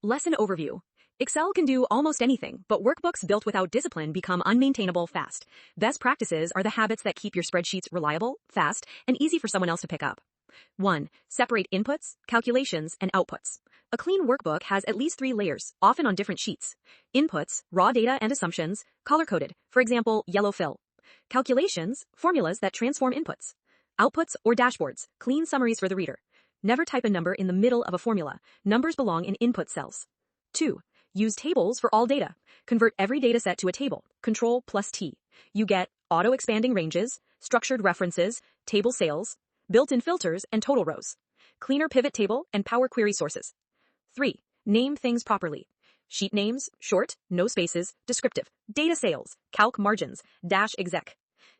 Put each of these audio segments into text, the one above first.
Lesson overview. Excel can do almost anything, but workbooks built without discipline become unmaintainable fast. Best practices are the habits that keep your spreadsheets reliable, fast, and easy for someone else to pick up. 1. Separate inputs, calculations, and outputs. A clean workbook has at least 3 layers, often on different sheets. Inputs, raw data and assumptions, color-coded, for example, yellow fill. Calculations, formulas that transform inputs. Outputs or dashboards, clean summaries for the reader. Never type a number in the middle of a formula. Numbers belong in input cells. 2. Use tables for all data. Convert every dataset to a table. Ctrl T. You get auto-expanding ranges, structured references, tblSales, built-in filters, and total rows. Cleaner PivotTable and Power Query sources. 3. Name things properly. Sheet names, short, no spaces, descriptive. Data-sales, calc margins, -exec.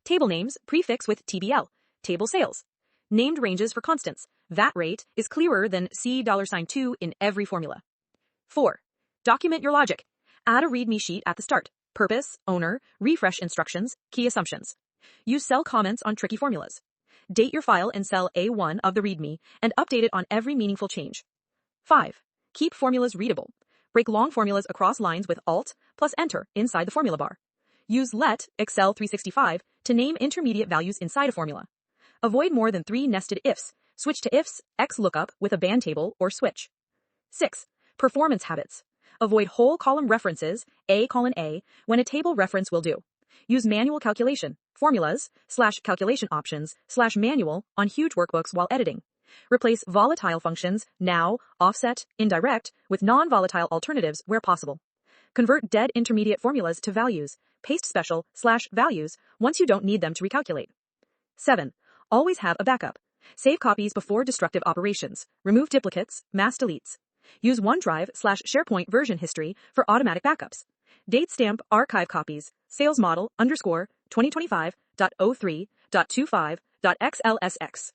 Table names, prefix with tbl. Table-sales. Named ranges for constants. VAT rate is clearer than $2 in every formula. 4. Document your logic. Add a README sheet at the start. Purpose, owner, refresh instructions, key assumptions. Use cell comments on tricky formulas. Date your file in cell A1 of the README and update it on every meaningful change. 5. Keep formulas readable. Break long formulas across lines with Alt plus Enter inside the formula bar. Use let Excel 365 to name intermediate values inside a formula. Avoid more than 3 nested ifs. Switch to ifs, XLOOKUP with a band table or switch. 6. Performance habits. Avoid whole column references, A: when a table reference will do. Use manual calculation, formulas, /calculation options, /manual on huge workbooks while editing. Replace volatile functions, now, offset, indirect, with non-volatile alternatives where possible. Convert dead intermediate formulas to values. Paste special /values once you don't need them to recalculate. 7. Always have a backup. Save copies before destructive operations. Remove duplicates, mass deletes. Use OneDrive /SharePoint version history for automatic backups. Date stamp archive copies. Sales model _2025.03.25.xlsx.